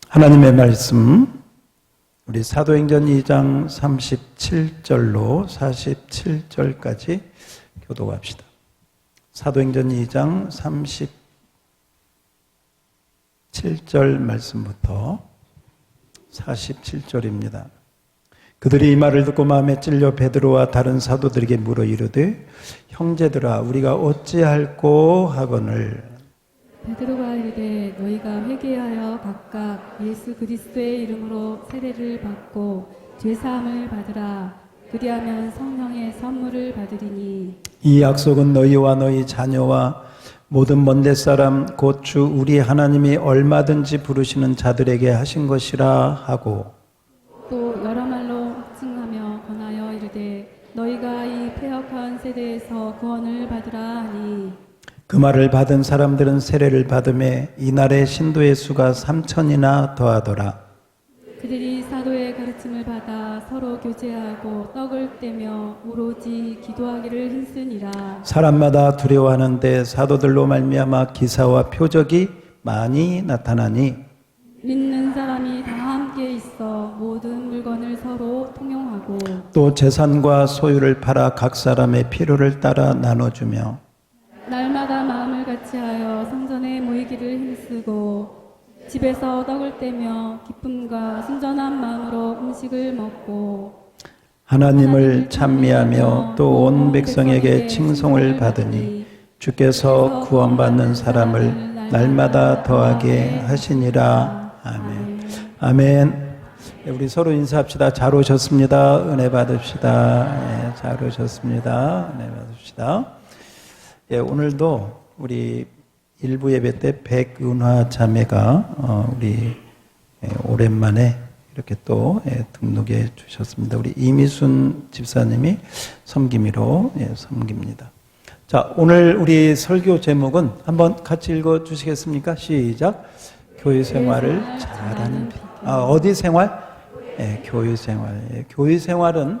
하나님의 말씀, 우리 사도행전 2장 37절로 47절까지 교독합시다. 사도행전 2장 37절 말씀부터 47절입니다. 그들이 이 말을 듣고 마음에 찔려 베드로와 다른 사도들에게 물어 이르되 형제들아 우리가 어찌할꼬 하거늘. 베드로가 이르되 너희가 회개하여 각각 예수 그리스도의 이름으로 세례를 받고 죄사함을 받으라. 그리하면 성령의 선물을 받으리니 이 약속은 너희와 너희 자녀와 모든 먼데 사람 곧 주 우리 하나님이 얼마든지 부르시는 자들에게 하신 것이라 하고, 또 여러 말로 확증하며 권하여 이르되 너희가 이 패역한 세대에서 구원을 받으라 하니 그 말을 받은 사람들은 세례를 받음에 이날의 신도의 수가 3,000이나 더하더라. 그들이 사도의 가르침을 받아 서로 교제하고 떡을 떼며 오로지 기도하기를 힘쓰니라. 사람마다 두려워하는데 사도들로 말미암아 기사와 표적이 많이 나타나니 믿는 사람이 다 함께 있어 모든 물건을 서로 통용하고 또 재산과 소유를 팔아 각 사람의 필요를 따라 나눠주며 날마다 마음을 같이하여 성전에 모이기를 힘쓰고 집에서 떡을 떼며 기쁨과 순전한 마음으로 음식을 먹고 하나님을 찬미하며 또 온 백성에게 칭송을 받으니 주께서 구원받는 사람을 날마다 더하게 하시니라. 아멘. 아멘. 우리 서로 인사합시다. 잘 오셨습니다. 은혜 받읍시다. 잘 오셨습니다. 은혜 받읍시다. 오늘도 우리 일부 예배 때 백은화 자매가 우리 오랜만에 이렇게 또 등록해 주셨습니다. 우리 이미순 집사님이 섬김이로 섬깁니다. 자, 오늘 우리 설교 제목은 한번 같이 읽어 주시겠습니까? 시작. 교회 생활을 잘하는 어디 생활? 교회 생활. 교회 생활은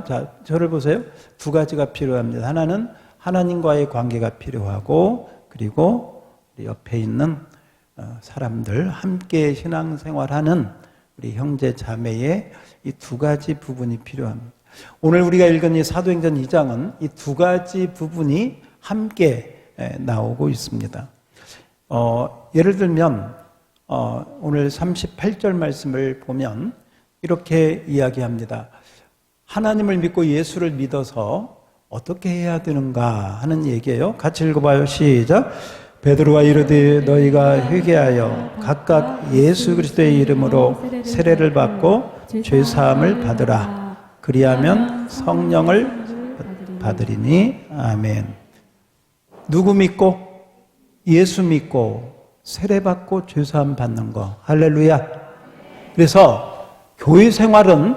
자, 저를 보세요. 두 가지가 필요합니다. 하나는 하나님과의 관계가 필요하고, 그리고 우리 옆에 있는 사람들 함께 신앙생활하는 우리 형제 자매의 이 두 가지 부분이 필요합니다. 오늘 우리가 읽은 이 사도행전 2장은 이 두 가지 부분이 함께 나오고 있습니다. 예를 들면 오늘 38절 말씀을 보면 이렇게 이야기합니다. 하나님을 믿고 예수를 믿어서 어떻게 해야 되는가 하는 얘기예요. 같이 읽어봐요. 시작. 베드로가 이르되 너희가 회개하여 각각 예수 그리스도의 이름으로 세례를 받고 죄사함을 받으라. 그리하면 성령을 받으리니. 아멘. 누구 믿고? 예수 믿고 세례 받고 죄사함 받는 거. 할렐루야. 그래서 교회 생활은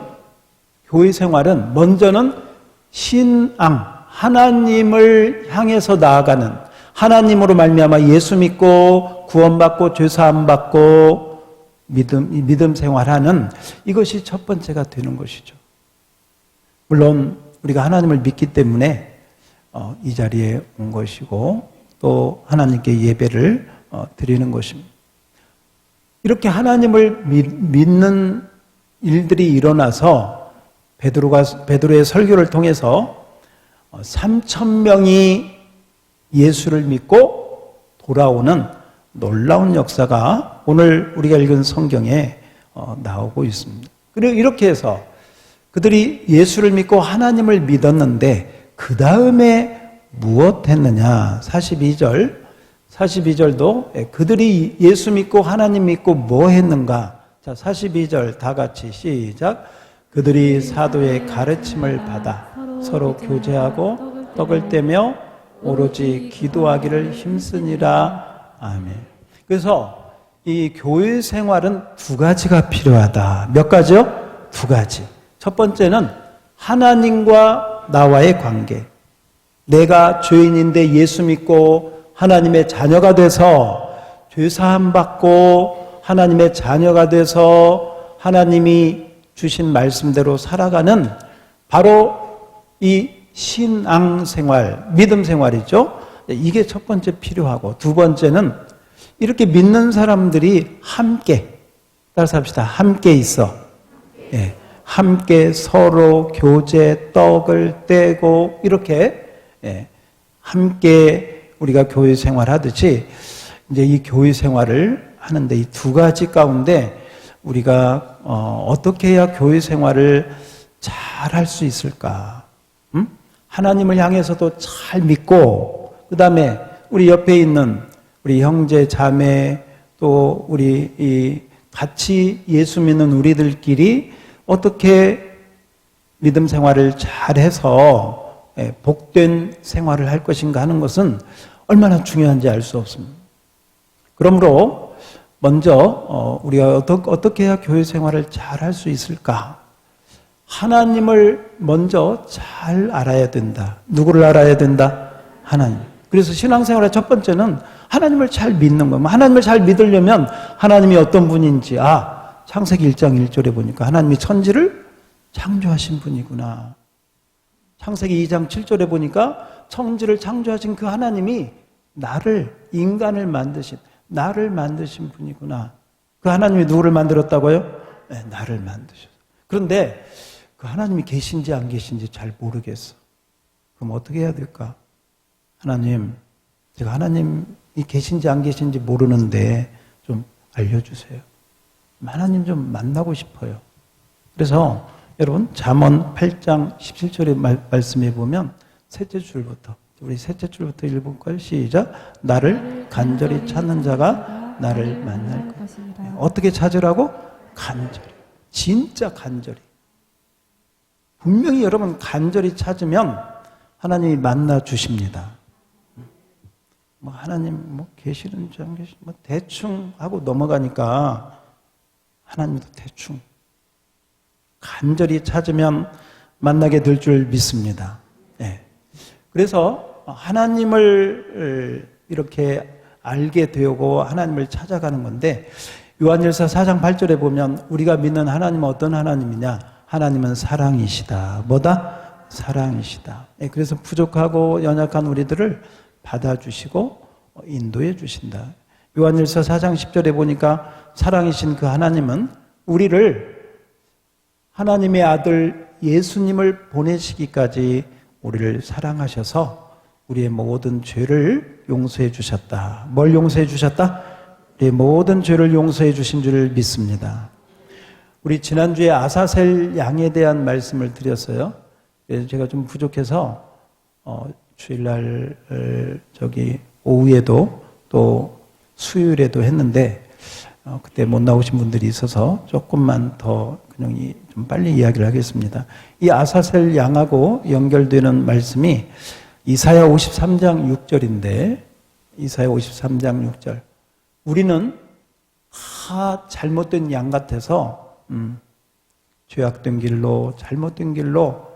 먼저는 신앙, 하나님을 향해서 나아가는, 하나님으로 말미암아 예수 믿고 구원받고 죄사함 받고 믿음 생활하는 이것이 첫 번째가 되는 것이죠. 물론 우리가 하나님을 믿기 때문에 이 자리에 온 것이고 또 하나님께 예배를 드리는 것입니다. 이렇게 하나님을 믿는 일들이 일어나서 베드로의 설교를 통해서 3,000명이 예수를 믿고 돌아오는 놀라운 역사가 오늘 우리가 읽은 성경에 나오고 있습니다. 그리고 이렇게 해서 그들이 예수를 믿고 하나님을 믿었는데 그 다음에 무엇 했느냐? 42절도 그들이 예수 믿고 하나님 믿고 뭐 했는가? 자, 42절 다 같이 시작. 그들이 사도의 가르침을 받아 서로 교제하고 떡을 떼며 오로지 기도하기를 힘쓰니라. 아멘. 그래서 이 교회 생활은 두 가지가 필요하다. 몇 가지요? 두 가지. 첫 번째는 하나님과 나와의 관계. 내가 죄인인데 예수 믿고 하나님의 자녀가 돼서 죄사함 받고 하나님의 자녀가 돼서 하나님이 주신 말씀대로 살아가는 바로 이 신앙생활, 믿음 생활이죠. 이게 첫 번째 필요하고 두 번째는 이렇게 믿는 사람들이 함께, 따라서 합시다. 함께 있어. 예. 함께 서로 교제, 떡을 떼고, 이렇게, 예. 함께 우리가 교회 생활하듯이, 이제 이 교회 생활을 하는데 이 두 가지 가운데 우리가, 어떻게 해야 교회 생활을 잘 할 수 있을까? 하나님을 향해서도 잘 믿고, 그 다음에 우리 옆에 있는 우리 형제, 자매, 또 우리 같이 예수 믿는 우리들끼리 어떻게 믿음 생활을 잘해서 복된 생활을 할 것인가 하는 것은 얼마나 중요한지 알 수 없습니다. 그러므로 먼저 우리가 어떻게 해야 교회 생활을 잘 할 수 있을까? 하나님을 먼저 잘 알아야 된다. 누구를 알아야 된다? 하나님. 그래서 신앙생활의 첫 번째는 하나님을 잘 믿는 거예요. 하나님을 잘 믿으려면 하나님이 어떤 분인지, 창세기 1장 1절에 보니까 하나님이 천지를 창조하신 분이구나. 창세기 2장 7절에 보니까 천지를 창조하신 그 하나님이 인간을 만드신, 나를 만드신 분이구나. 그 하나님이 누구를 만들었다고요? 네, 나를 만드셨어요. 그런데 그 하나님이 계신지 안 계신지 잘 모르겠어. 그럼 어떻게 해야 될까? 하나님, 제가 하나님이 계신지 안 계신지 모르는데 좀 알려주세요. 하나님 좀 만나고 싶어요. 그래서 여러분 잠언 8장 17절의 말씀에 보면 셋째 줄부터, 우리 셋째 줄부터 읽어볼까요? 시작. 나를 간절히 찾는 자가 나를 만날 것이다. 어떻게 찾으라고? 간절히. 진짜 간절히. 분명히 여러분 간절히 찾으면 하나님이 만나 주십니다. 하나님 계시는지 안 계시는지 대충 하고 넘어가니까 하나님도 대충 간절히 찾으면 만나게 될 줄 믿습니다. 네. 그래서 하나님을 이렇게 알게 되고 하나님을 찾아가는 건데 요한일서 4장 8절에 보면 우리가 믿는 하나님은 어떤 하나님이냐? 하나님은 사랑이시다. 뭐다? 사랑이시다. 네. 그래서 부족하고 연약한 우리들을 받아주시고 인도해 주신다. 요한일서 4장 10절에 보니까 사랑이신 그 하나님은 우리를 하나님의 아들 예수님을 보내시기까지 우리를 사랑하셔서 우리의 모든 죄를 용서해 주셨다. 뭘 용서해 주셨다? 우리의 모든 죄를 용서해 주신 줄 믿습니다. 우리 지난주에 아사셀 양에 대한 말씀을 드렸어요. 그래서 제가 좀 부족해서 주일날 오후에도 또 수요일에도 했는데 그때 못 나오신 분들이 있어서 조금만 더 그냥 좀 빨리 이야기를 하겠습니다. 이 아사셀 양하고 연결되는 말씀이 이사야 53장 6절인데 이사야 53장 6절 우리는 다 잘못된 양 같아서 죄악된 길로 잘못된 길로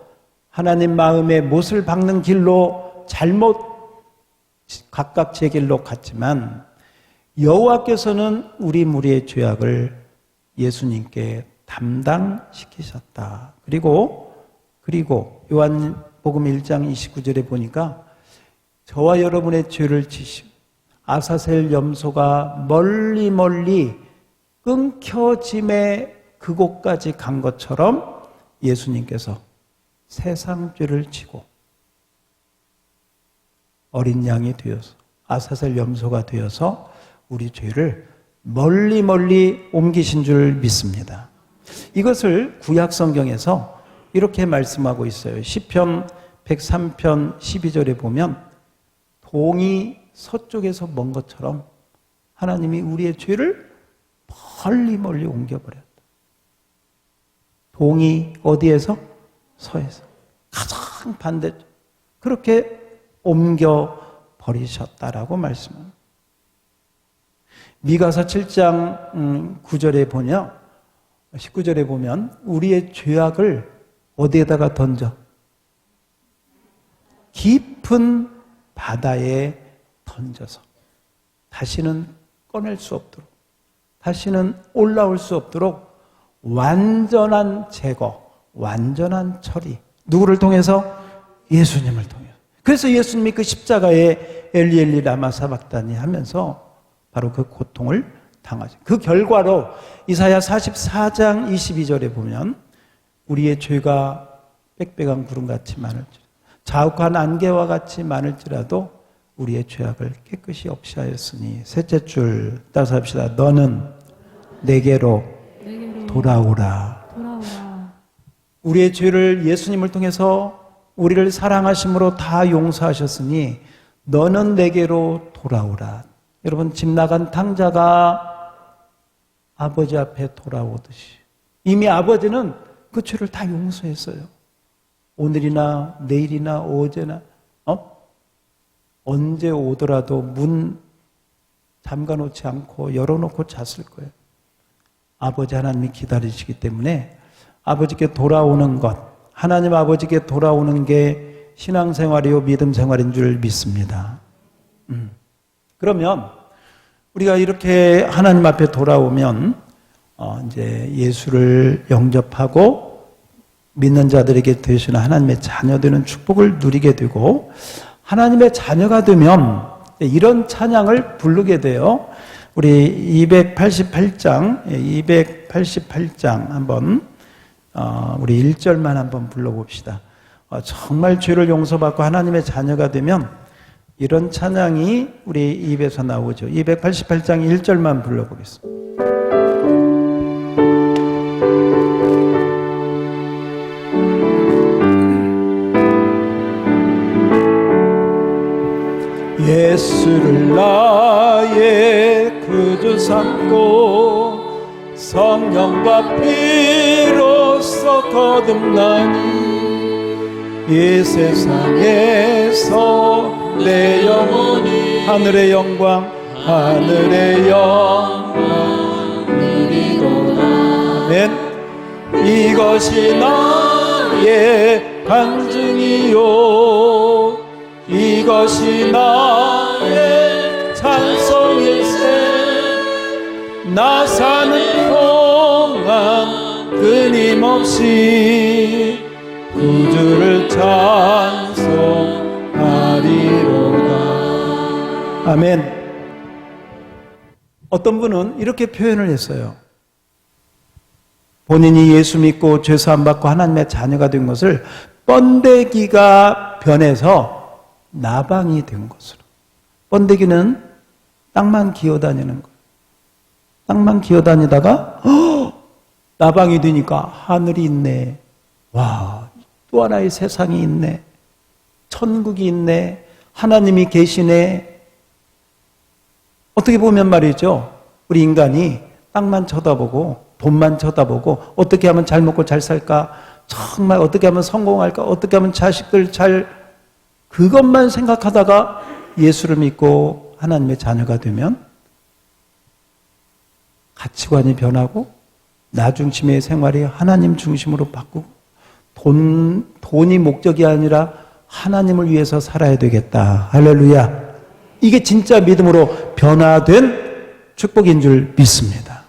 하나님 마음에 못을 박는 길로 각각 제 길로 갔지만 여호와께서는 우리 무리의 죄악을 예수님께 담당시키셨다. 그리고 요한복음 1장 29절에 보니까 저와 여러분의 죄를 지시고 아사셀 염소가 멀리 끊겨짐의 그곳까지 간 것처럼 예수님께서 세상 죄를 지고 어린 양이 되어서 아사셀 염소가 되어서 우리 죄를 멀리 옮기신 줄 믿습니다. 이것을 구약 성경에서 이렇게 말씀하고 있어요. 시편 103편 12절에 보면 동이 서쪽에서 먼 것처럼 하나님이 우리의 죄를 멀리 옮겨버렸다. 동이 어디에서? 서에서. 가장 반대쪽. 그렇게 옮겨버리셨다라고 말씀합니다. 미가서 7장 9절에 보면 19절에 보면 우리의 죄악을 어디에다가 던져? 깊은 바다에 던져서 다시는 꺼낼 수 없도록 다시는 올라올 수 없도록 완전한 제거, 완전한 처리. 누구를 통해서? 예수님을 통해서. 그래서 예수님이 그 십자가에 엘리 엘리 라마 사박다니 하면서 바로 그 고통을 당하죠. 그 결과로 이사야 44장 22절에 보면 우리의 죄가 빽빽한 구름같이 많을지라도 자욱한 안개와 같이 많을지라도 우리의 죄악을 깨끗이 없이하였으니 셋째 줄 따서 합시다. 너는 내게로 돌아오라. 우리의 죄를 예수님을 통해서 우리를 사랑하심으로 다 용서하셨으니 너는 내게로 돌아오라. 여러분, 집 나간 탕자가 아버지 앞에 돌아오듯이 이미 아버지는 그 죄를 다 용서했어요. 오늘이나 내일이나 어제나 언제 오더라도 문 잠가놓지 않고 열어놓고 잤을 거예요. 아버지 하나님이 기다리시기 때문에 아버지께 돌아오는 것, 하나님 아버지께 돌아오는 게 신앙생활이요 믿음 생활인 줄 믿습니다. 그러면 우리가 이렇게 하나님 앞에 돌아오면 이제 예수를 영접하고 믿는 자들에게 되시는 하나님의 자녀 되는 축복을 누리게 되고 하나님의 자녀가 되면 이런 찬양을 부르게 돼요. 우리 288장 한번 우리 1절만 한번 불러봅시다. 정말 죄를 용서받고 하나님의 자녀가 되면 이런 찬양이 우리 입에서 나오죠. 288장 1절만 불러보겠습니다. 예수를 나의 구주 삼고 성령과 피로써 거듭나니 이 세상에서 내 영혼이 하늘의 영광 누리도다. 아멘. 이것이 나의 간증이요 이것이 나의 찬송일세. 나 사는 동안 끊임없이 구주를 찬송하리로다. 아멘. 어떤 분은 이렇게 표현을 했어요. 본인이 예수 믿고 죄사함 받고 하나님의 자녀가 된 것을 번데기가 변해서 나방이 된 것으로. 번데기는 땅만 기어다니는 거예요. 땅만 기어다니다가 나방이 되니까 하늘이 있네. 와, 또 하나의 세상이 있네. 천국이 있네. 하나님이 계시네. 어떻게 보면 말이죠. 우리 인간이 땅만 쳐다보고 돈만 쳐다보고 어떻게 하면 잘 먹고 잘 살까? 정말 어떻게 하면 성공할까? 어떻게 하면 자식들 잘 그것만 생각하다가 예수를 믿고 하나님의 자녀가 되면 가치관이 변하고 나 중심의 생활이 하나님 중심으로 바꾸고 돈이 목적이 아니라 하나님을 위해서 살아야 되겠다. 할렐루야. 이게 진짜 믿음으로 변화된 축복인 줄 믿습니다.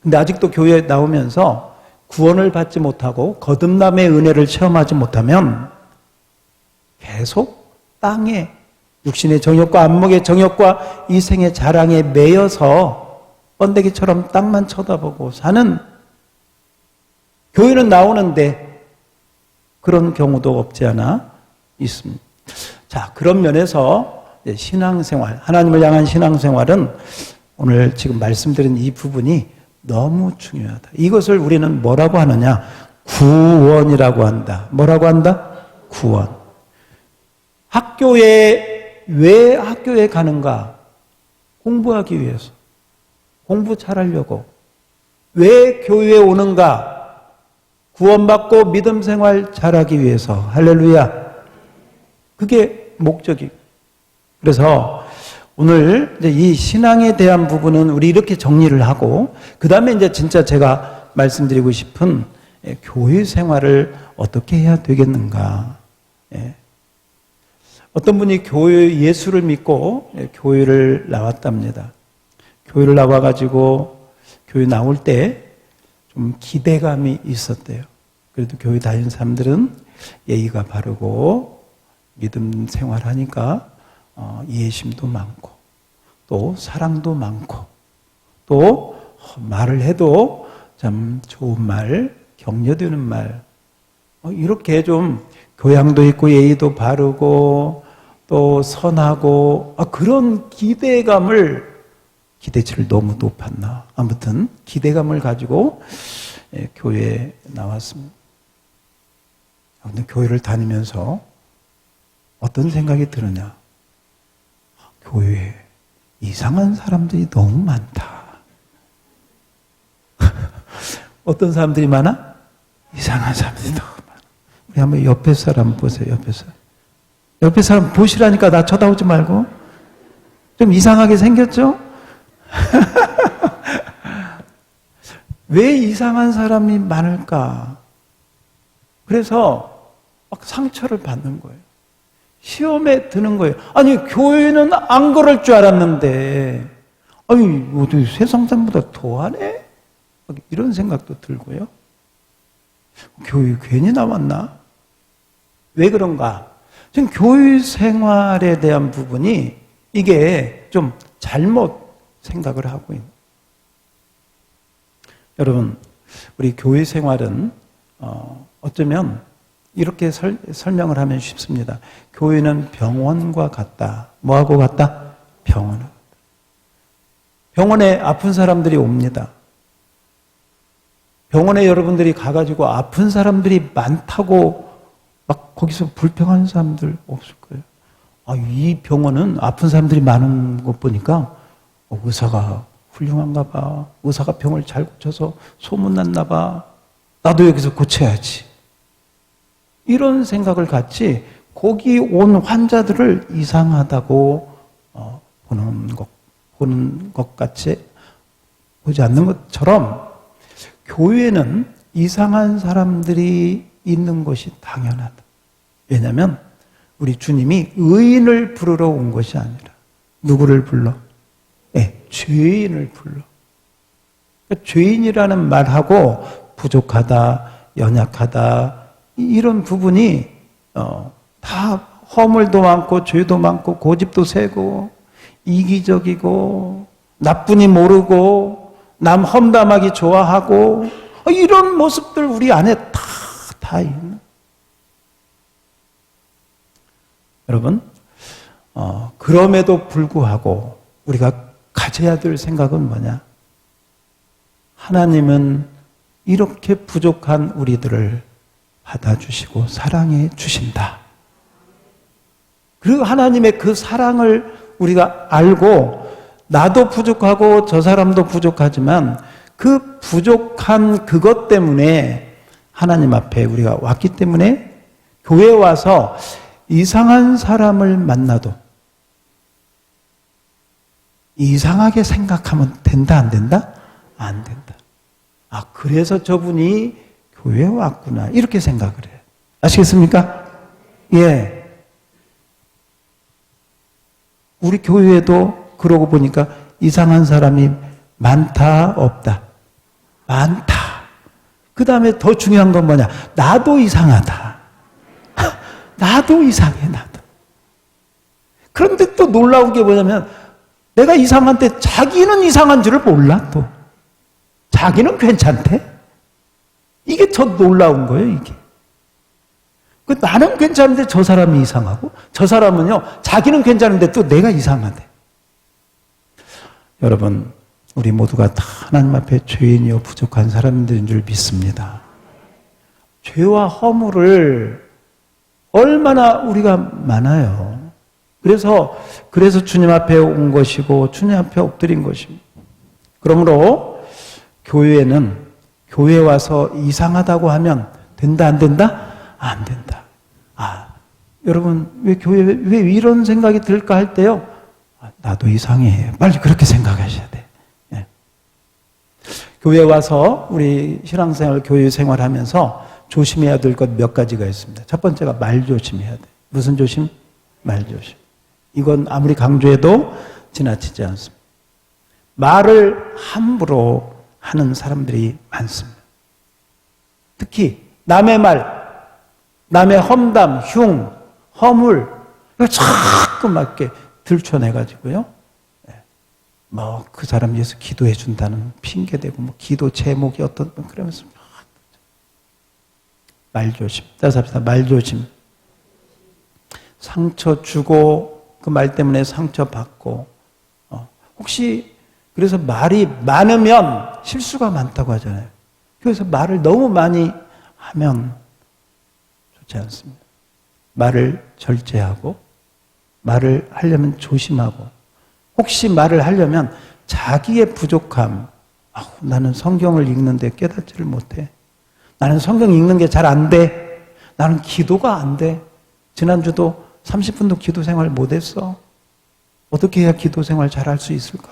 근데 아직도 교회에 나오면서 구원을 받지 못하고 거듭남의 은혜를 체험하지 못하면 계속 땅에 육신의 정욕과 안목의 정욕과 이생의 자랑에 매여서 번데기처럼 땅만 쳐다보고 사는, 교회는 나오는데 그런 경우도 없지 않아 있습니다. 자, 그런 면에서 신앙생활, 하나님을 향한 신앙생활은 오늘 지금 말씀드린 이 부분이 너무 중요하다. 이것을 우리는 뭐라고 하느냐? 구원이라고 한다. 뭐라고 한다? 구원. 왜 학교에 가는가? 공부하기 위해서. 공부 잘하려고. 왜 교회에 오는가? 구원받고 믿음 생활 잘하기 위해서. 할렐루야. 그게 목적이. 그래서 오늘 이제 이 신앙에 대한 부분은 우리 이렇게 정리를 하고, 그 다음에 이제 진짜 제가 말씀드리고 싶은 교회 생활을 어떻게 해야 되겠는가. 어떤 분이 예수를 믿고 교회를 나왔답니다. 교회를 나와가지고 교회 나올 때 좀 기대감이 있었대요. 그래도 교회 다니는 사람들은 예의가 바르고 믿음 생활하니까 이해심도 많고 또 사랑도 많고, 또 말을 해도 참 좋은 말, 격려되는 말, 이렇게 좀 교양도 있고 예의도 바르고 또 선하고, 그런 기대치를 너무 높았나. 아무튼 기대감을 가지고 교회에 나왔습니다. 근데 교회를 다니면서 어떤 생각이 드느냐. 교회에 이상한 사람들이 너무 많다. 어떤 사람들이 많아? 이상한 사람들이 너무 많아. 우리 한번 옆에 사람 보세요. 옆에 사람 보시라니까 나 쳐다보지 말고. 좀 이상하게 생겼죠? 왜 이상한 사람이 많을까? 그래서 막 상처를 받는 거예요. 시험에 드는 거예요. 아니, 교회는 안 그럴 줄 알았는데, 아니, 어디 세상 사람보다 더하네? 이런 생각도 들고요. 교회 괜히 나왔나? 왜 그런가? 지금 교회 생활에 대한 부분이 이게 좀 잘못 생각을 하고 있는. 여러분, 우리 교회 생활은 어쩌면 이렇게 설명을 하면 쉽습니다. 교회는 병원과 같다. 뭐하고 같다? 병원하고 같다. 병원에 아픈 사람들이 옵니다. 병원에 여러분들이 가가지고 아픈 사람들이 많다고 막 거기서 불평하는 사람들 없을 거예요. 이 병원은 아픈 사람들이 많은 것 보니까 의사가 훌륭한가 봐. 의사가 병을 잘 고쳐서 소문났나 봐. 나도 여기서 고쳐야지. 이런 생각을 갖지 거기 온 환자들을 이상하다고 보는 것 같이 보지 않는 것처럼 교회는 이상한 사람들이 있는 것이 당연하다. 왜냐하면 우리 주님이 의인을 부르러 온 것이 아니라 누구를 불러? 죄인을 불러. 그러니까 죄인이라는 말하고 부족하다, 연약하다 이런 부분이 다 허물도 많고 죄도 많고 고집도 세고 이기적이고 나쁘니 모르고 남 험담하기 좋아하고 이런 모습들 우리 안에 다 있는. 여러분, 그럼에도 불구하고 우리가 가져야 될 생각은 뭐냐? 하나님은 이렇게 부족한 우리들을 받아주시고 사랑해 주신다. 그리고 하나님의 그 사랑을 우리가 알고 나도 부족하고 저 사람도 부족하지만 그 부족한 그것 때문에 하나님 앞에 우리가 왔기 때문에 교회에 와서 이상한 사람을 만나도 이상하게 생각하면 된다, 안 된다? 안 된다. 그래서 저분이 교회에 왔구나. 이렇게 생각을 해요. 아시겠습니까? 예. 우리 교회에도 그러고 보니까 이상한 사람이 많다, 없다? 많다. 그 다음에 더 중요한 건 뭐냐? 나도 이상하다. 나도 이상해, 나도. 그런데 또 놀라운 게 뭐냐면 내가 이상한데 자기는 이상한 줄을 몰라, 또. 자기는 괜찮대? 이게 더 놀라운 거예요, 이게. 나는 괜찮은데 저 사람이 이상하고, 저 사람은요, 자기는 괜찮은데 또 내가 이상하대. 여러분, 우리 모두가 다 하나님 앞에 죄인이요, 부족한 사람들인 줄 믿습니다. 죄와 허물을 얼마나 우리가 많아요. 그래서 주님 앞에 온 것이고, 주님 앞에 엎드린 것입니다. 그러므로, 교회에 와서 이상하다고 하면 된다, 안 된다? 안 된다. 여러분, 왜 이런 생각이 들까 할 때요? 나도 이상해. 빨리 그렇게 생각하셔야 돼. 예. 교회에 와서 우리 신앙생활, 교회 생활하면서 조심해야 될 것 몇 가지가 있습니다. 첫 번째가 말 조심해야 돼. 무슨 조심? 말 조심. 이건 아무리 강조해도 지나치지 않습니다. 말을 함부로 하는 사람들이 많습니다. 특히 남의 말, 남의 험담, 흉, 허물 이거 자꾸 막 이렇게 들춰내가지고요. 뭐 그 사람 위해서 기도해 준다는 핑계 대고 뭐 기도 제목이 어떤 그러면서 말 조심. 따라서 합시다. 말 조심. 상처 주고 그 말 때문에 상처 받고 혹시 그래서 말이 많으면 실수가 많다고 하잖아요. 그래서 말을 너무 많이 하면 좋지 않습니다. 말을 절제하고 말을 하려면 조심하고 혹시 말을 하려면 자기의 부족함 나는 성경을 읽는데 깨닫지를 못해. 나는 성경 읽는 게 잘 안 돼. 나는 기도가 안 돼. 지난주도 30분도 기도 생활 못했어. 어떻게 해야 기도 생활 잘할 수 있을까?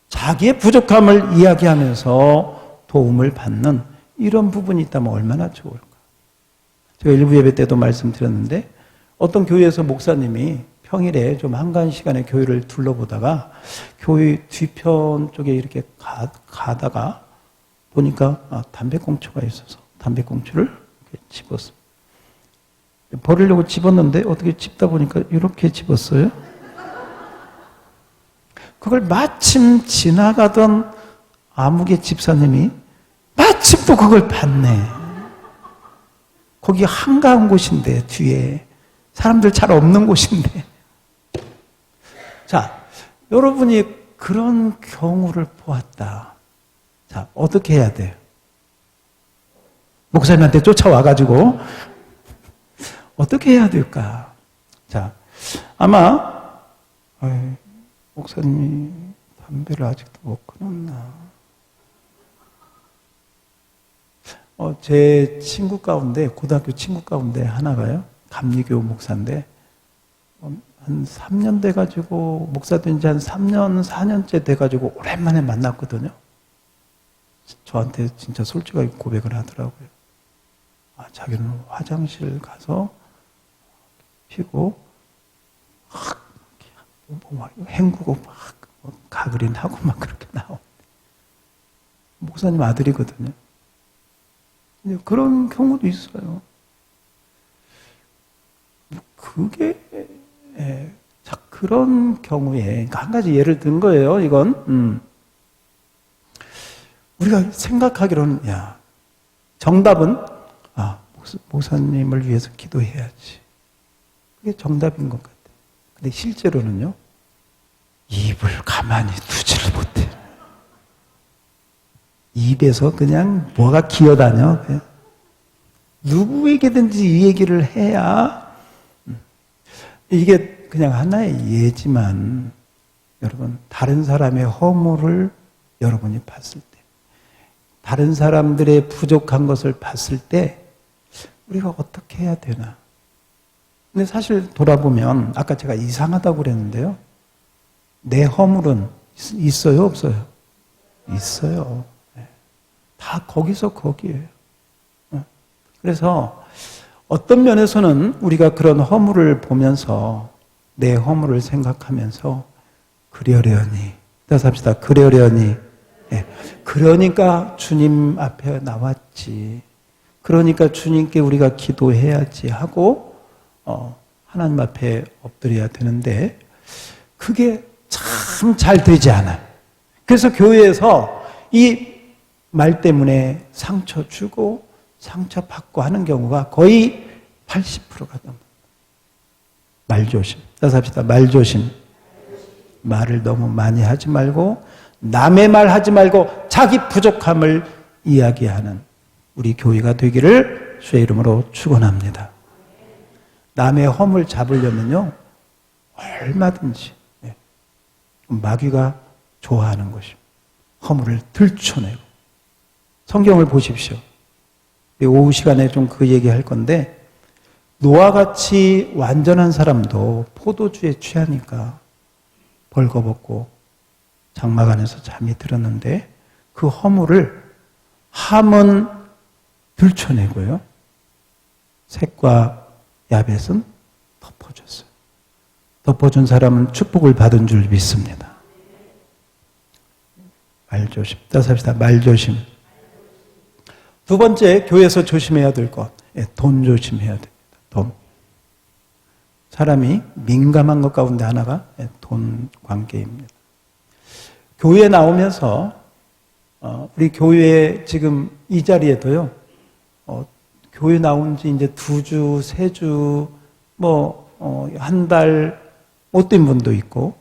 자기의 부족함을 이야기하면서 도움을 받는 이런 부분이 있다면 얼마나 좋을까? 제가 일부 예배 때도 말씀드렸는데 어떤 교회에서 목사님이 평일에 좀 한가한 시간에 교회를 둘러보다가 교회 뒤편 쪽에 이렇게 가다가 보니까 담배꽁초가 있어서 담배꽁초를 이렇게 집었어요. 버리려고 집었는데 어떻게 집다 보니까 이렇게 집었어요. 그걸 마침 지나가던 아무개 집사님이 마침 또 그걸 봤네. 거기 한가한 곳인데 뒤에 사람들 잘 없는 곳인데. 자, 여러분이 그런 경우를 보았다. 자, 어떻게 해야 돼요? 목사님한테 쫓아와가지고 어떻게 해야 될까? 자, 아마 목사님이 담배를 아직도 못 끊었나? 제 친구 가운데 고등학교 친구 가운데 하나가요. 감리교 목사인데 한 3년 돼가지고 목사 된 지 한 3년 4년째 돼가지고 오랜만에 만났거든요. 저한테 진짜 솔직하게 고백을 하더라고요. 자기는 화장실 가서 피고 막 헹구고 막 가그린하고 막 그렇게 나오는데 목사님 아들이거든요. 그런 경우도 있어요. 그게 자 그런 경우에 한 가지 예를 든 거예요. 이건 우리가 생각하기로는 정답은 목사님을 위해서 기도해야지. 그게 정답인 것 같아요. 근데 실제로는요. 입을 가만히 두지를 못해. 입에서 그냥 뭐가 기어다녀. 그냥. 누구에게든지 이 얘기를 해야 이게 그냥 하나의 예지만 여러분 다른 사람의 허물을 여러분이 봤을 때 다른 사람들의 부족한 것을 봤을 때 우리가 어떻게 해야 되나. 근데 사실 돌아보면 아까 제가 이상하다고 그랬는데요. 내 허물은 있어요, 없어요? 있어요. 다 거기서 거기에요. 그래서 어떤 면에서는 우리가 그런 허물을 보면서 내 허물을 생각하면서 그러려니 따라서 합시다. 그러려니 그러니까 주님 앞에 나왔지. 그러니까 주님께 우리가 기도해야지 하고 하나님 앞에 엎드려야 되는데 그게 참 잘 되지 않아요. 그래서 교회에서 이 말 때문에 상처 주고 상처 받고 하는 경우가 거의 80%가 넘어요. 말 조심. 따라서 합시다. 말 조심. 말을 너무 많이 하지 말고 남의 말 하지 말고 자기 부족함을 이야기하는 우리 교회가 되기를 주의 이름으로 축원합니다. 남의 허물 잡으려면요 얼마든지 마귀가 좋아하는 것입니다. 허물을 들춰내고 성경을 보십시오. 오후 시간에 좀 그 얘기할 건데 노아와 같이 완전한 사람도 포도주에 취하니까 벌거벗고 장막 안에서 잠이 들었는데 그 허물을 함은 들춰내고요. 셋과 야벳은 덮어줬어요. 덮어준 사람은 축복을 받은 줄 믿습니다. 말 조심. 따라서 합시다. 말 조심. 두 번째, 교회에서 조심해야 될 것. 돈 조심해야 됩니다. 돈. 사람이 민감한 것 가운데 하나가 돈 관계입니다. 교회에 나오면서 우리 교회 지금 이 자리에도요. 교회 나온 지 이제 2주, 3주, 한 달 어떤 분도 있고,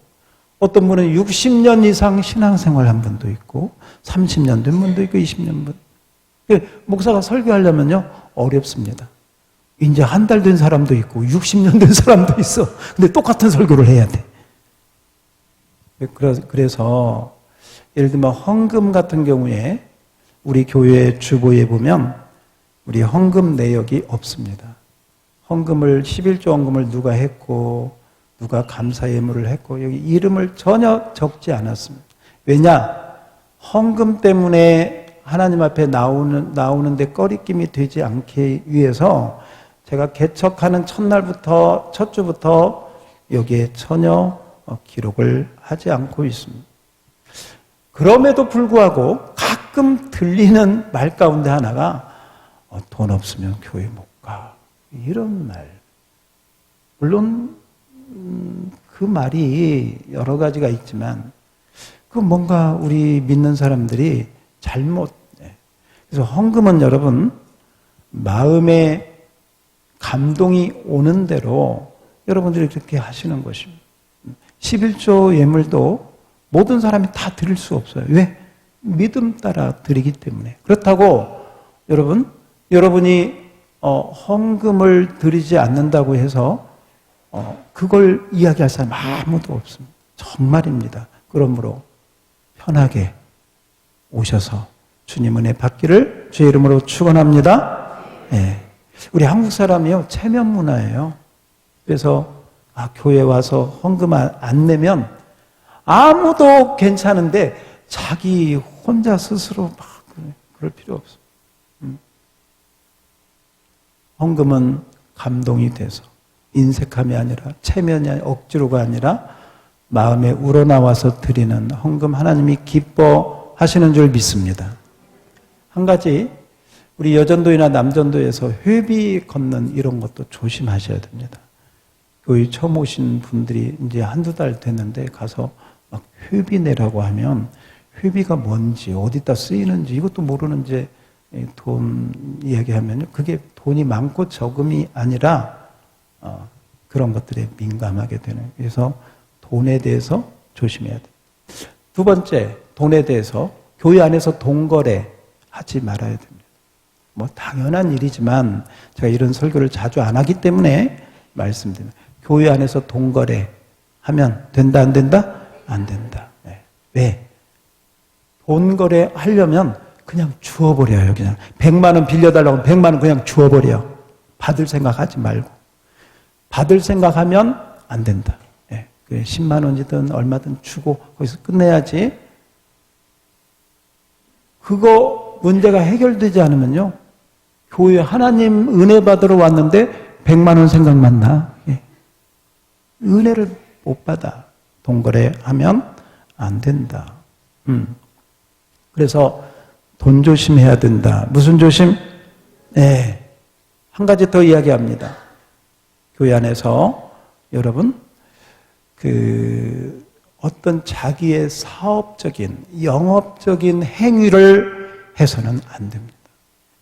어떤 분은 60년 이상 신앙생활 한 분도 있고, 30년 된 분도 있고, 20년 분. 목사가 설교하려면요, 어렵습니다. 이제 한 달 된 사람도 있고, 60년 된 사람도 있어. 근데 똑같은 설교를 해야 돼. 그래서, 예를 들면 헌금 같은 경우에, 우리 교회 주보에 보면, 우리 헌금 내역이 없습니다. 헌금을 11조 헌금을 누가 했고 누가 감사 예물을 했고 여기 이름을 전혀 적지 않았습니다. 왜냐? 헌금 때문에 하나님 앞에 나오는데 꺼리낌이 되지 않기 위해서 제가 개척하는 첫날부터 첫 주부터 여기에 전혀 기록을 하지 않고 있습니다. 그럼에도 불구하고 가끔 들리는 말 가운데 하나가 돈 없으면 교회 못 가. 이런 말. 물론 그 말이 여러 가지가 있지만 그 뭔가 우리 믿는 사람들이 잘못. 그래서 헌금은 여러분 마음에 감동이 오는 대로 여러분들이 그렇게 하시는 것입니다. 11조 예물도 모든 사람이 다 드릴 수 없어요. 왜? 믿음 따라 드리기 때문에. 그렇다고 여러분이 헌금을 드리지 않는다고 해서 그걸 이야기할 사람 아무도 없습니다. 정말입니다. 그러므로 편하게 오셔서 주님 은혜 받기를 주의 이름으로 축원합니다. 네. 우리 한국 사람이요 체면 문화예요. 그래서 교회 와서 헌금 안 내면 아무도 괜찮은데 자기 혼자 스스로 막 그럴 필요 없어. 헌금은 감동이 돼서 인색함이 아니라 체면이 아니라 억지로가 아니라 마음에 우러나와서 드리는 헌금 하나님이 기뻐하시는 줄 믿습니다. 한 가지 우리 여전도이나 남전도에서 회비 걷는 이런 것도 조심하셔야 됩니다. 교회 처음 오신 분들이 이제 한두 달 됐는데 가서 막 회비 내라고 하면 회비가 뭔지 어디다 쓰이는지 이것도 모르는지 돈 이야기하면요. 그게 돈이 많고 적음이 아니라 그런 것들에 민감하게 되는. 그래서 돈에 대해서 조심해야 돼요. 두 번째, 돈에 대해서 교회 안에서 돈거래 하지 말아야 됩니다. 당연한 일이지만 제가 이런 설교를 자주 안 하기 때문에 말씀드립니다. 교회 안에서 돈거래 하면 된다 안 된다? 안 된다. 네. 왜? 돈거래 하려면 그냥 주워버려요. 그냥 100만 원 빌려달라고 하면 100만 원 그냥 주워버려. 받을 생각하지 말고. 받을 생각하면 안 된다. 예. 10만 원이든 얼마든 주고 거기서 끝내야지. 그거 문제가 해결되지 않으면요. 교회 하나님 은혜 받으러 왔는데 100만 원 생각만 나. 예. 은혜를 못 받아. 돈거래하면 안 된다. 그래서 돈 조심해야 된다. 무슨 조심? 네. 한 가지 더 이야기합니다. 교회 안에서 여러분 어떤 자기의 사업적인 영업적인 행위를 해서는 안 됩니다.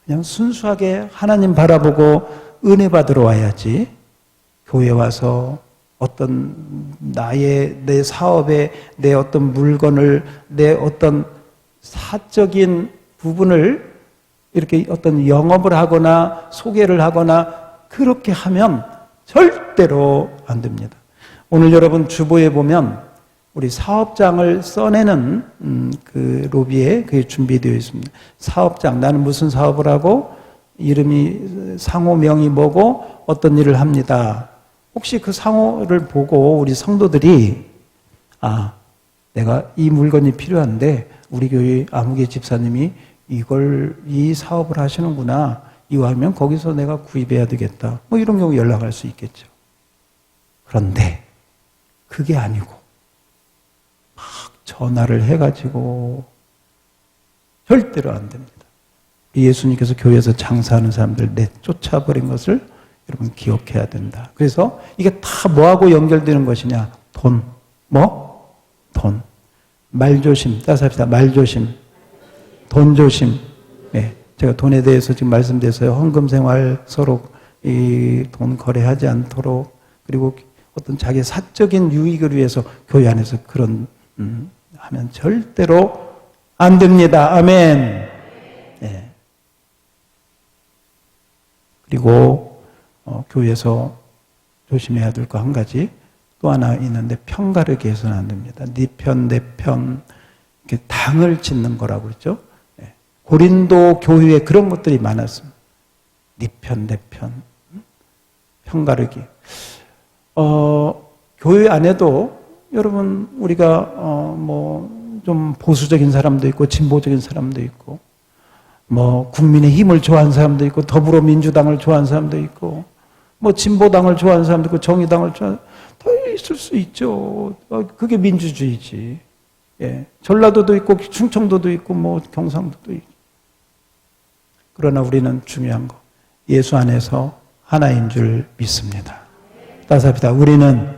그냥 순수하게 하나님 바라보고 은혜 받으러 와야지. 교회 와서 어떤 내 사업에 내 어떤 물건을 내 어떤 사적인 부분을 이렇게 어떤 영업을 하거나 소개를 하거나 그렇게 하면 절대로 안 됩니다. 오늘 여러분 주보에 보면 우리 사업장을 써내는 그 로비에 그게 준비되어 있습니다. 사업장, 나는 무슨 사업을 하고 이름이 상호명이 뭐고 어떤 일을 합니다. 혹시 그 상호를 보고 우리 성도들이 내가 이 물건이 필요한데 우리 교회 아무개 집사님이 이 사업을 하시는구나. 이왕이면 거기서 내가 구입해야 되겠다. 이런 경우 연락할 수 있겠죠. 그런데 그게 아니고 막 전화를 해가지고 절대로 안 됩니다. 예수님께서 교회에서 장사하는 사람들 내쫓아버린 것을 여러분 기억해야 된다. 그래서 이게 다 뭐하고 연결되는 것이냐? 돈. 돈. 말조심, 따라서 합시다. 말조심. 돈조심. 예. 제가 돈에 대해서 지금 말씀드렸어요. 헌금 생활 서로 이 돈 거래하지 않도록, 그리고 어떤 자기 사적인 유익을 위해서 교회 안에서 그런 하면 절대로 안 됩니다. 아멘. 예. 그리고 교회에서 조심해야 될 거 한 가지 또 하나 있는데, 편가르기 해서는 안 됩니다. 네 편, 내 편, 이렇게 당을 짓는 거라고 그랬죠. 예. 고린도 교회에 그런 것들이 많았습니다. 네 편, 내 편, 편가르기. 교회 안에도 여러분 우리가 뭐 좀 보수적인 사람도 있고 진보적인 사람도 있고, 뭐 국민의 힘을 좋아하는 사람도 있고 더불어민주당을 좋아하는 사람도 있고, 뭐 진보당을 좋아하는 사람도 있고 정의당을 좋아하는, 다 있을 수 있죠. 그게 민주주의지. 예. 전라도도 있고 충청도도 있고 뭐 경상도도 있고. 그러나 우리는 중요한 거, 예수 안에서 하나인 줄 믿습니다. 따라서 합시다. 우리는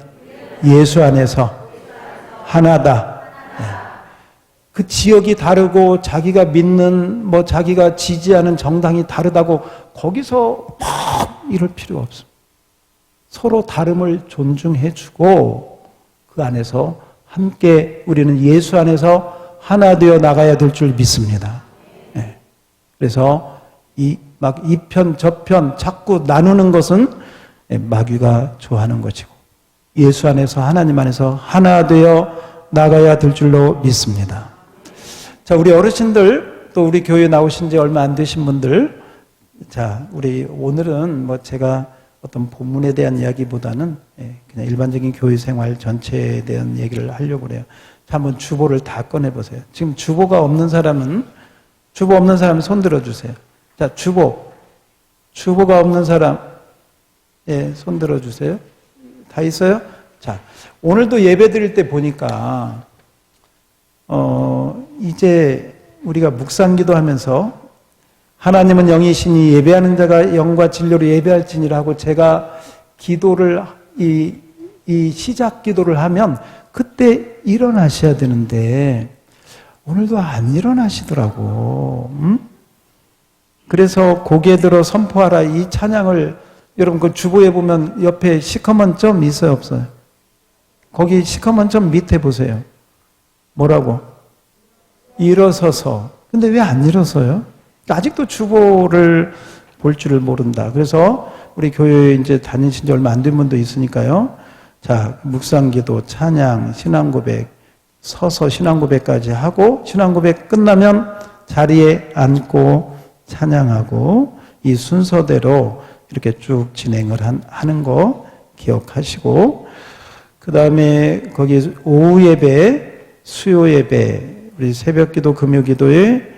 예수 안에서 하나다. 예. 그 지역이 다르고 자기가 믿는 뭐 자기가 지지하는 정당이 다르다고 거기서 막 이럴 필요가 없습니다. 서로 다름을 존중해주고 그 안에서 함께 우리는 예수 안에서 하나 되어 나가야 될 줄 믿습니다. 예. 그래서 막 이 편 저 편 자꾸 나누는 것은 마귀가 좋아하는 것이고, 예수 안에서 하나님 안에서 하나 되어 나가야 될 줄로 믿습니다. 자, 우리 어르신들, 또 우리 교회 나오신 지 얼마 안 되신 분들, 자, 우리 오늘은 뭐 제가 어떤 본문에 대한 이야기보다는 그냥 일반적인 교회 생활 전체에 대한 얘기를 하려고 그래요. 자, 한번 주보를 다 꺼내보세요. 지금 주보가 없는 사람은, 주보 없는 사람 손 들어주세요. 자, 주보가 없는 사람, 예, 손 들어주세요. 다 있어요? 자, 오늘도 예배 드릴 때 보니까, 이제 우리가 묵상기도 하면서 하나님은 영이시니 예배하는 자가 영과 진리로 예배할지니라 하고, 제가 기도를, 이 시작 기도를 하면 그때 일어나셔야 되는데, 오늘도 안 일어나시더라고. 그래서 고개 들어 선포하라, 이 찬양을, 여러분 그 주보에 보면 옆에 시커먼 점 있어요, 없어요? 거기 시커먼 점 밑에 보세요. 뭐라고? 일어서서. 근데 왜 안 일어서요? 아직도 주보를 볼 줄을 모른다. 그래서 우리 교회에 이제 다니신 지 얼마 안 된 분도 있으니까요. 자, 묵상기도, 찬양, 신앙고백, 서서 신앙고백까지 하고, 신앙고백 끝나면 자리에 앉고 찬양하고, 이 순서대로 이렇게 쭉 진행을 하는 거 기억하시고, 그 다음에 거기 오후 예배, 수요 예배, 우리 새벽기도, 금요기도에,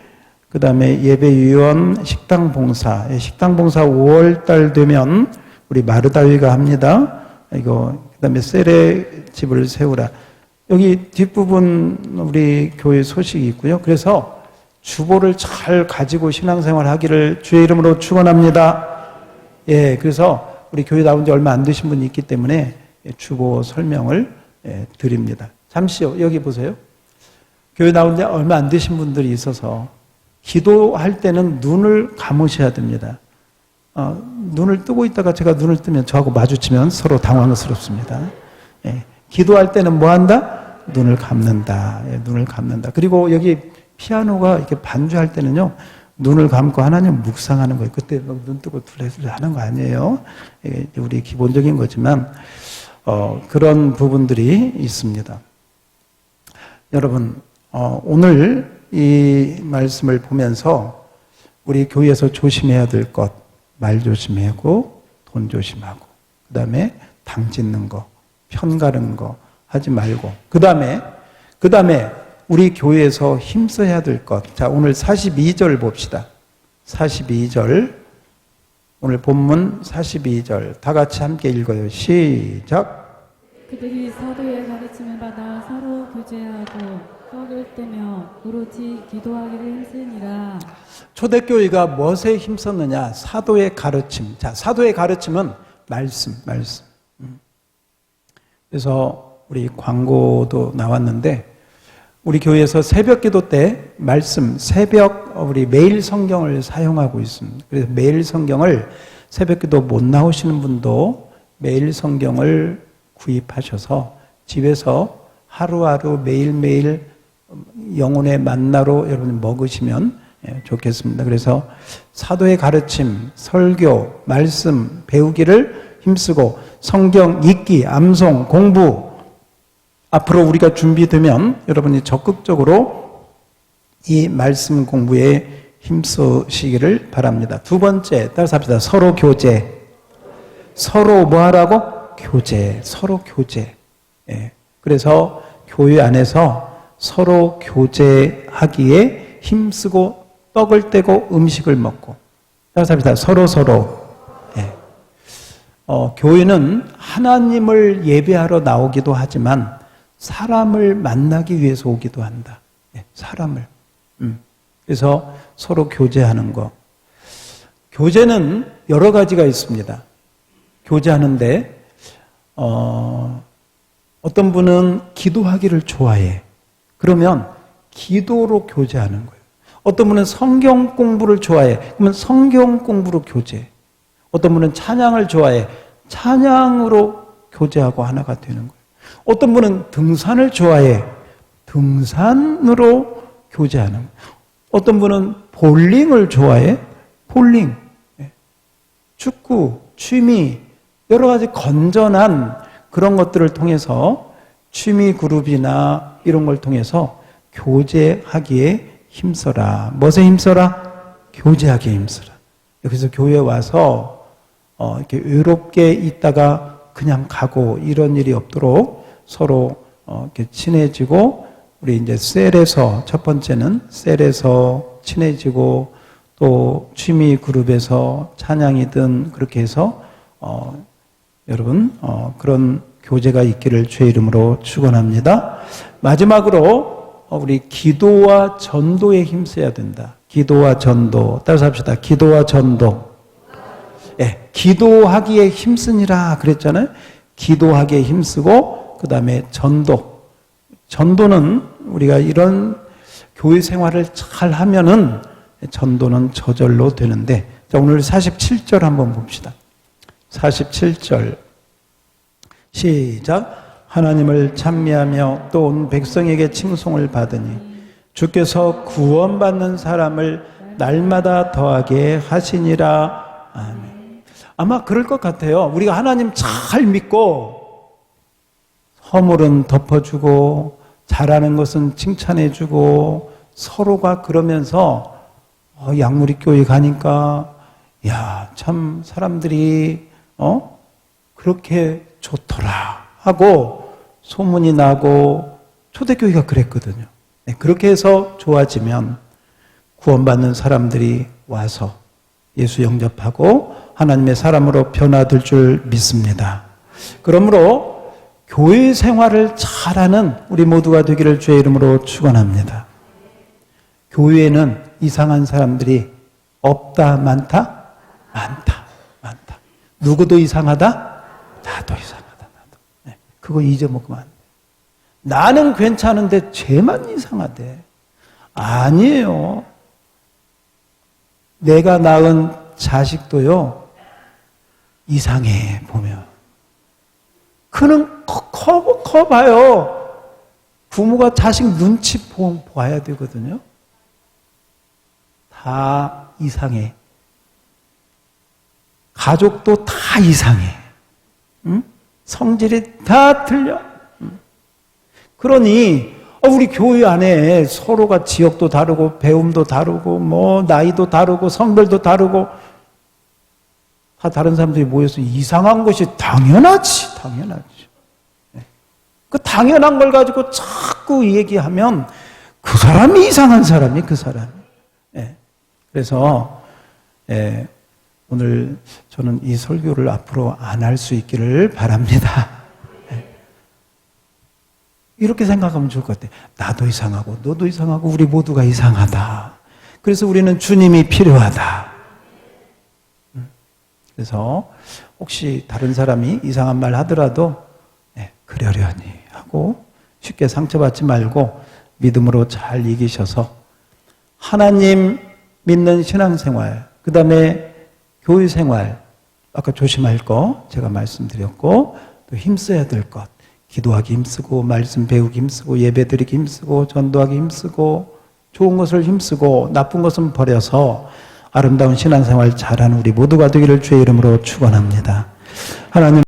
그 다음에 예배위원, 식당봉사, 식당봉사 5월달 되면 우리 마르다위가 합니다. 이거, 그 다음에 셀의 집을 세우라. 여기 뒷부분 우리 교회 소식이 있고요. 그래서 주보를 잘 가지고 신앙생활 하기를 주의 이름으로 축원합니다. 예, 그래서 우리 교회 나온 지 얼마 안 되신 분이 있기 때문에 주보 설명을 드립니다. 잠시요, 여기 보세요. 교회 나온 지 얼마 안 되신 분들이 있어서 기도할 때는 눈을 감으셔야 됩니다. 눈을 뜨고 있다가 제가 눈을 뜨면 저하고 마주치면 서로 당황스럽습니다. 예, 기도할 때는 뭐 한다? 눈을 감는다. 예, 눈을 감는다. 그리고 여기 피아노가 이렇게 반주할 때는요, 눈을 감고 하나님 묵상하는 거예요. 그때 눈 뜨고 둘레둘레 하는 거 아니에요. 예, 우리 기본적인 거지만 그런 부분들이 있습니다. 여러분, 오늘 이 말씀을 보면서 우리 교회에서 조심해야 될 것, 말 조심하고 돈 조심하고, 그 다음에 당 짓는 거, 편 가른 거 하지 말고, 그 다음에 우리 교회에서 힘써야 될 것. 자, 오늘 42절 봅시다. 42절. 오늘 본문 42절. 다 같이 함께 읽어요. 시작. 그들이 사도의 가르침을 받아 서로 교제하고 떡을 떼며 오로지 기도하기를 힘쓰니라. 초대교회가 무엇에 힘썼느냐? 사도의 가르침. 자, 사도의 가르침은 말씀. 그래서 우리 광고도 나왔는데, 우리 교회에서 새벽 기도 때 말씀, 새벽 우리 매일 성경을 사용하고 있습니다. 그래서 매일 성경을 새벽 기도 못 나오시는 분도 매일 성경을 구입하셔서 집에서 하루하루 매일매일 영혼의 만나로 여러분 먹으시면 좋겠습니다. 그래서 사도의 가르침, 설교, 말씀 배우기를 힘쓰고 성경 읽기, 암송, 공부 앞으로 우리가 준비되면 여러분이 적극적으로 이 말씀 공부에 힘쓰시기를 바랍니다. 두 번째, 따라서 합시다. 서로 교제. 서로 뭐 하라고? 교제. 서로 교제. 그래서 교회 안에서 서로 교제하기에 힘쓰고 떡을 떼고 음식을 먹고. 따라서 합시다. 서로. 교회는 하나님을 예배하러 나오기도 하지만 사람을 만나기 위해서 오기도 한다. 사람을. 그래서 서로 교제하는 거. 교제는 여러 가지가 있습니다. 교제하는데 어떤 분은 기도하기를 좋아해. 그러면 기도로 교제하는 거예요. 어떤 분은 성경 공부를 좋아해. 그러면 성경 공부로 교제. 어떤 분은 찬양을 좋아해. 찬양으로 교제하고 하나가 되는 거예요. 어떤 분은 등산을 좋아해. 등산으로 교제하는 거예요. 어떤 분은 볼링을 좋아해. 볼링. 축구, 취미, 여러 가지 건전한 그런 것들을 통해서 취미 그룹이나 이런 걸 통해서 교제하기에 힘써라. 무엇에 힘써라? 교제하기에 힘써라. 여기서 교회에 와서 이렇게 외롭게 있다가 그냥 가고 이런 일이 없도록 서로 이렇게 친해지고 우리 이제 셀에서 첫 번째는 셀에서 친해지고 또 취미 그룹에서 찬양이든 그렇게 해서 여러분 그런 교제가 있기를 주의 이름으로 축원합니다. 마지막으로 우리 기도와 전도에 힘써야 된다. 기도와 전도. 따라서 합시다. 기도와 전도. 기도하기에 힘쓰니라 그랬잖아요. 기도하기에 힘쓰고 그 다음에 전도. 전도는 우리가 이런 교회 생활을 잘 하면은 전도는 저절로 되는데, 자, 오늘 47절 한번 봅시다. 47절 시작. 하나님을 찬미하며 또 온 백성에게 칭송을 받으니 주께서 구원받는 사람을 날마다 더하게 하시니라. 아멘. 아마 그럴 것 같아요. 우리가 하나님 잘 믿고 허물은 덮어주고 잘하는 것은 칭찬해주고 서로가 그러면서 양무리 교회 가니까 야, 참 사람들이 그렇게 좋더라 하고 소문이 나고 초대교회가 그랬거든요. 그렇게 해서 좋아지면 구원받는 사람들이 와서 예수 영접하고 하나님의 사람으로 변화될 줄 믿습니다. 그러므로 교회 생활을 잘하는 우리 모두가 되기를 주의 이름으로 축원합니다. 교회에는 이상한 사람들이 없다, 많다? 많다. 누구도 이상하다? 나도 이상하다, 나도. 그거 잊어먹으면 안 돼. 나는 괜찮은데 쟤만 이상하대. 아니에요. 내가 낳은 자식도요, 이상해, 보면. 그는 커봐요. 부모가 자식 눈치 봐야 되거든요. 다 이상해. 가족도 다 이상해. 응? 성질이 다 틀려. 그러니 우리 교회 안에 서로가 지역도 다르고 배움도 다르고 뭐 나이도 다르고 성별도 다르고 다 다른 사람들이 모여서 이상한 것이 당연하지. 그 당연한 걸 가지고 자꾸 얘기하면 그 사람이 이상한 사람이 그 사람이. 그래서 오늘 저는 이 설교를 앞으로 안 할 수 있기를 바랍니다. 이렇게 생각하면 좋을 것 같아요. 나도 이상하고 너도 이상하고 우리 모두가 이상하다. 그래서 우리는 주님이 필요하다. 그래서 혹시 다른 사람이 이상한 말 하더라도 그러려니 하고 쉽게 상처받지 말고 믿음으로 잘 이기셔서 하나님 믿는 신앙생활, 그 다음에 교회생활, 아까 조심할 거 제가 말씀드렸고, 또 힘써야 될 것, 기도하기 힘쓰고 말씀 배우기 힘쓰고 예배드리기 힘쓰고 전도하기 힘쓰고 좋은 것을 힘쓰고 나쁜 것은 버려서 아름다운 신앙생활 잘하는 우리 모두가 되기를 주의 이름으로 축원합니다. 하나님